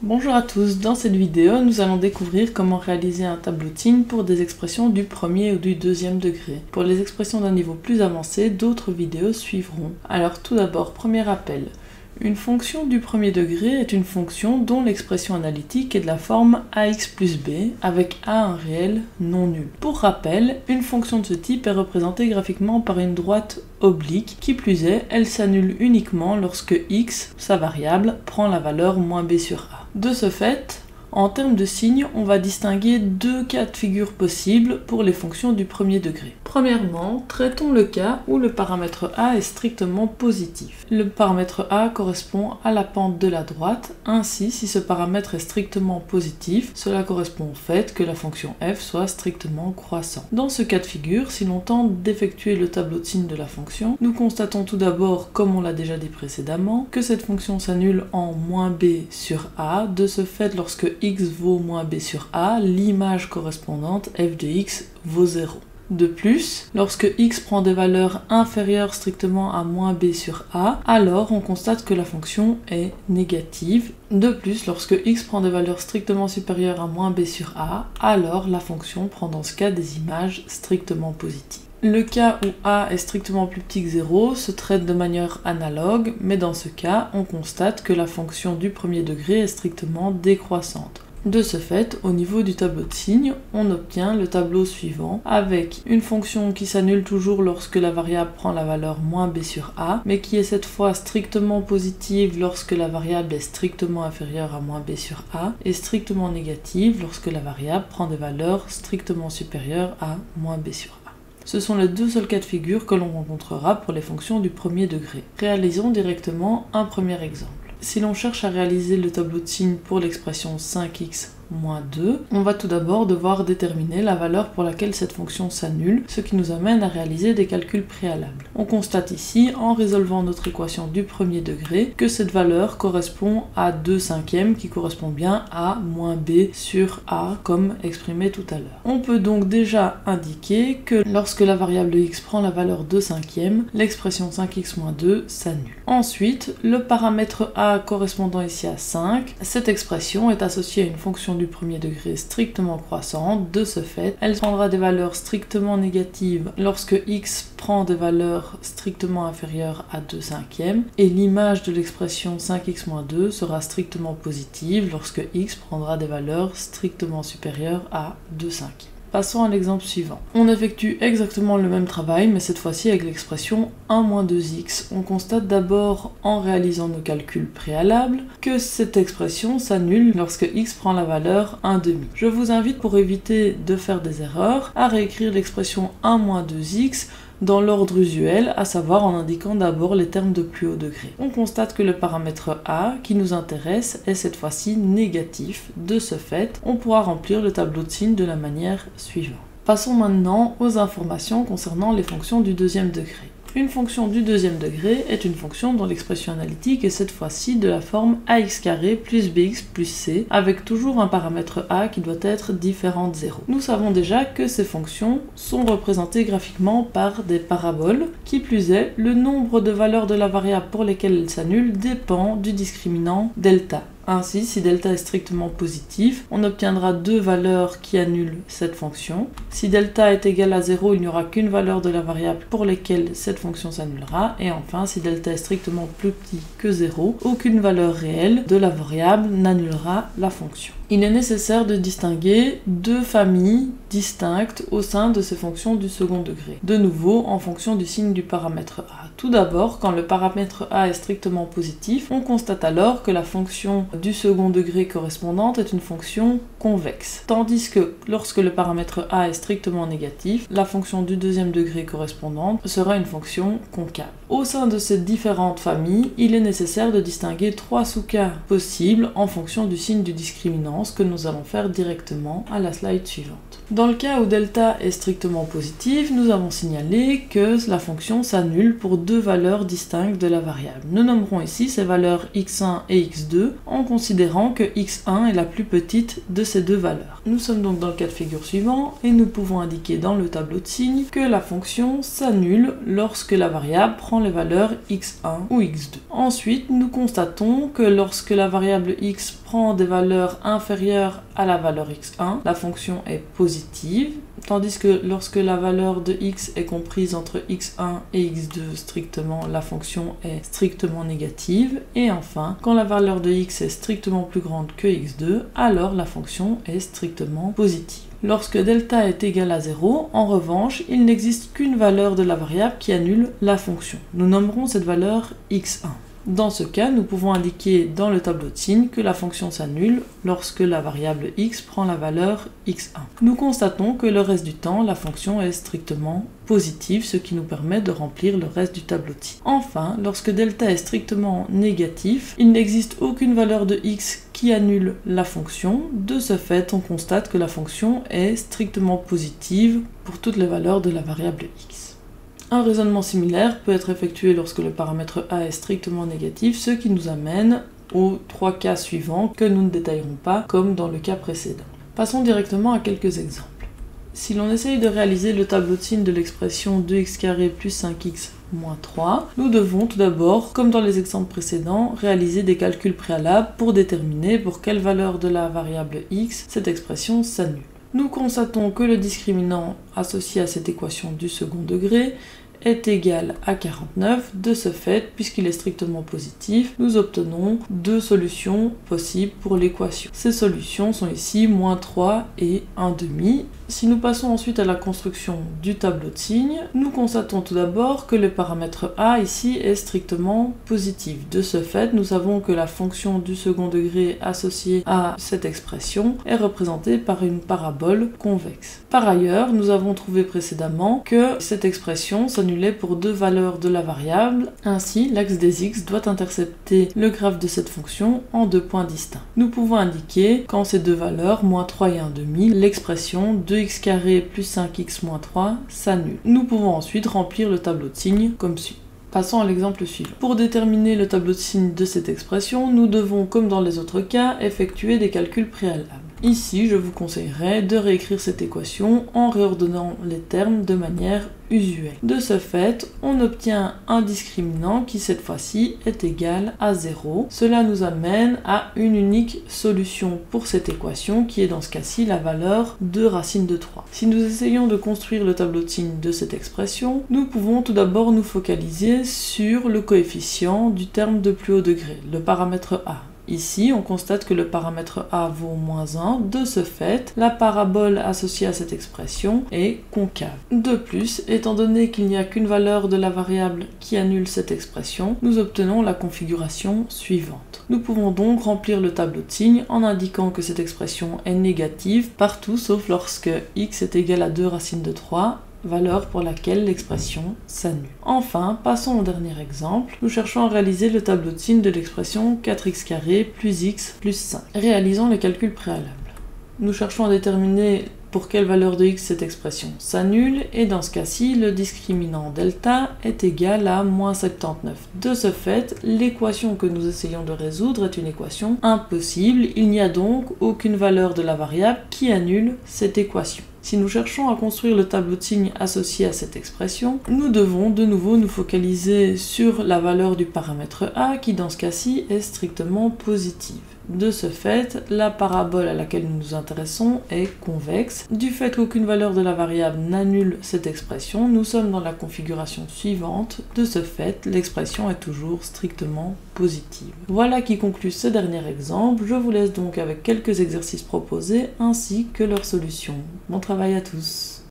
Bonjour à tous, dans cette vidéo, nous allons découvrir comment réaliser un tableau de signes pour des expressions du premier ou du deuxième degré. Pour les expressions d'un niveau plus avancé, d'autres vidéos suivront. Alors tout d'abord, premier rappel. Une fonction du premier degré est une fonction dont l'expression analytique est de la forme ax plus b, avec a un réel non nul. Pour rappel, une fonction de ce type est représentée graphiquement par une droite oblique, qui plus est, elle s'annule uniquement lorsque x, sa variable, prend la valeur moins b sur a. De ce fait, en termes de signes, on va distinguer deux cas de figure possibles pour les fonctions du premier degré. Premièrement, traitons le cas où le paramètre a est strictement positif. Le paramètre a correspond à la pente de la droite, ainsi si ce paramètre est strictement positif, cela correspond au fait que la fonction f soit strictement croissante. Dans ce cas de figure, si l'on tente d'effectuer le tableau de signes de la fonction, nous constatons tout d'abord, comme on l'a déjà dit précédemment, que cette fonction s'annule en moins b sur a. De ce fait, lorsque x vaut moins b sur a, l'image correspondante f de x vaut 0. De plus, lorsque x prend des valeurs inférieures strictement à moins b sur a, alors on constate que la fonction est négative. De plus, lorsque x prend des valeurs strictement supérieures à moins b sur a, alors la fonction prend dans ce cas des images strictement positives. Le cas où a est strictement plus petit que 0 se traite de manière analogue, mais dans ce cas, on constate que la fonction du premier degré est strictement décroissante. De ce fait, au niveau du tableau de signes, on obtient le tableau suivant avec une fonction qui s'annule toujours lorsque la variable prend la valeur moins b sur a, mais qui est cette fois strictement positive lorsque la variable est strictement inférieure à moins b sur a, et strictement négative lorsque la variable prend des valeurs strictement supérieures à moins b sur a. Ce sont les deux seuls cas de figure que l'on rencontrera pour les fonctions du premier degré. Réalisons directement un premier exemple. Si l'on cherche à réaliser le tableau de signes pour l'expression 5x moins 2, on va tout d'abord devoir déterminer la valeur pour laquelle cette fonction s'annule, ce qui nous amène à réaliser des calculs préalables. On constate ici, en résolvant notre équation du premier degré, que cette valeur correspond à 2/5 qui correspond bien à moins b sur a, comme exprimé tout à l'heure. On peut donc déjà indiquer que lorsque la variable de x prend la valeur 2/5, l'expression 5x moins 2 s'annule. Ensuite, le paramètre a correspondant ici à 5, cette expression est associée à une fonction du premier degré strictement croissante. De ce fait, elle prendra des valeurs strictement négatives lorsque x prend des valeurs strictement inférieures à 2/5, et l'image de l'expression 5x moins 2 sera strictement positive lorsque x prendra des valeurs strictement supérieures à 2/5. Passons à l'exemple suivant. On effectue exactement le même travail, mais cette fois-ci avec l'expression 1 moins 2x. On constate d'abord, en réalisant nos calculs préalables, que cette expression s'annule lorsque x prend la valeur 1/2. Je vous invite, pour éviter de faire des erreurs, à réécrire l'expression 1 moins 2x dans l'ordre usuel, à savoir en indiquant d'abord les termes de plus haut degré. On constate que le paramètre a, qui nous intéresse, est cette fois-ci négatif. De ce fait, on pourra remplir le tableau de signes de la manière suivante. Passons maintenant aux informations concernant les fonctions du deuxième degré. Une fonction du deuxième degré est une fonction dont l'expression analytique est cette fois-ci de la forme ax carré plus bx plus c, avec toujours un paramètre a qui doit être différent de 0. Nous savons déjà que ces fonctions sont représentées graphiquement par des paraboles. Qui plus est, le nombre de valeurs de la variable pour lesquelles elles s'annulent dépend du discriminant delta. Ainsi, si delta est strictement positif, on obtiendra deux valeurs qui annulent cette fonction. Si delta est égal à 0, il n'y aura qu'une valeur de la variable pour laquelle cette fonction s'annulera. Et enfin, si delta est strictement plus petit que 0, aucune valeur réelle de la variable n'annulera la fonction. Il est nécessaire de distinguer deux familles distinctes au sein de ces fonctions du second degré. De nouveau, en fonction du signe du paramètre a. Tout d'abord, quand le paramètre a est strictement positif, on constate alors que la fonction du second degré correspondante est une fonction convexe. Tandis que lorsque le paramètre a est strictement négatif, la fonction du deuxième degré correspondante sera une fonction concave. Au sein de ces différentes familles, il est nécessaire de distinguer trois sous-cas possibles en fonction du signe du discriminant. différence que nous allons faire directement à la slide suivante. Dans le cas où delta est strictement positive, nous avons signalé que la fonction s'annule pour deux valeurs distinctes de la variable. Nous nommerons ici ces valeurs x1 et x2 en considérant que x1 est la plus petite de ces deux valeurs. Nous sommes donc dans le cas de figure suivant et nous pouvons indiquer dans le tableau de signes que la fonction s'annule lorsque la variable prend les valeurs x1 ou x2. Ensuite, nous constatons que lorsque la variable x prend des valeurs inférieures à la valeur x1, la fonction est positive, tandis que lorsque la valeur de x est comprise entre x1 et x2 strictement, la fonction est strictement négative. Et enfin, quand la valeur de x est strictement plus grande que x2, alors la fonction est strictement positive. Lorsque delta est égal à 0, en revanche, il n'existe qu'une valeur de la variable qui annule la fonction. Nous nommerons cette valeur x1. Dans ce cas, nous pouvons indiquer dans le tableau de signes que la fonction s'annule lorsque la variable x prend la valeur x1. Nous constatons que le reste du temps, la fonction est strictement positive, ce qui nous permet de remplir le reste du tableau de signes. Enfin, lorsque delta est strictement négatif, il n'existe aucune valeur de x qui annule la fonction. De ce fait, on constate que la fonction est strictement positive pour toutes les valeurs de la variable x. Un raisonnement similaire peut être effectué lorsque le paramètre a est strictement négatif, ce qui nous amène aux trois cas suivants que nous ne détaillerons pas comme dans le cas précédent. Passons directement à quelques exemples. Si l'on essaye de réaliser le tableau de signes de l'expression 2x² plus 5x moins 3, nous devons tout d'abord, comme dans les exemples précédents, réaliser des calculs préalables pour déterminer pour quelle valeur de la variable x cette expression s'annule. Nous constatons que le discriminant associé à cette équation du second degré est égal à 49. De ce fait, puisqu'il est strictement positif, nous obtenons deux solutions possibles pour l'équation. Ces solutions sont ici moins 3 et 1/2. Si nous passons ensuite à la construction du tableau de signes, nous constatons tout d'abord que le paramètre a ici est strictement positif. De ce fait, nous savons que la fonction du second degré associée à cette expression est représentée par une parabole convexe. Par ailleurs, nous avons trouvé précédemment que cette expression s'annulait pour deux valeurs de la variable. Ainsi, l'axe des x doit intercepter le graphe de cette fonction en deux points distincts. Nous pouvons indiquer qu'en ces deux valeurs, moins 3 et 1/2, l'expression 2x² plus 5x moins 3 s'annule. Nous pouvons ensuite remplir le tableau de signes comme suit. Passons à l'exemple suivant. Pour déterminer le tableau de signes de cette expression, nous devons, comme dans les autres cas, effectuer des calculs préalables. Ici, je vous conseillerais de réécrire cette équation en réordonnant les termes de manière usuelle. De ce fait, on obtient un discriminant qui cette fois-ci est égal à 0. Cela nous amène à une unique solution pour cette équation qui est dans ce cas-ci la valeur de racine de 3. Si nous essayons de construire le tableau de signes de cette expression, nous pouvons tout d'abord nous focaliser sur le coefficient du terme de plus haut degré, le paramètre a. Ici, on constate que le paramètre a vaut moins 1. De ce fait, la parabole associée à cette expression est concave. De plus, étant donné qu'il n'y a qu'une valeur de la variable qui annule cette expression, nous obtenons la configuration suivante. Nous pouvons donc remplir le tableau de signes en indiquant que cette expression est négative partout sauf lorsque x est égal à 2 racines de 3, valeur pour laquelle l'expression s'annule. Enfin, passons au dernier exemple. Nous cherchons à réaliser le tableau de signes de l'expression 4x² plus x plus 5. Réalisons les calculs préalables. Nous cherchons à déterminer pour quelle valeur de x cette expression s'annule, et dans ce cas-ci, le discriminant delta est égal à moins 79. De ce fait, l'équation que nous essayons de résoudre est une équation impossible. Il n'y a donc aucune valeur de la variable qui annule cette équation. Si nous cherchons à construire le tableau de signes associé à cette expression, nous devons de nouveau nous focaliser sur la valeur du paramètre a qui dans ce cas-ci est strictement positive. De ce fait, la parabole à laquelle nous nous intéressons est convexe. Du fait qu'aucune valeur de la variable n'annule cette expression, nous sommes dans la configuration suivante. De ce fait, l'expression est toujours strictement positive. Voilà qui conclut ce dernier exemple. Je vous laisse donc avec quelques exercices proposés ainsi que leurs solutions. Bon travail à tous!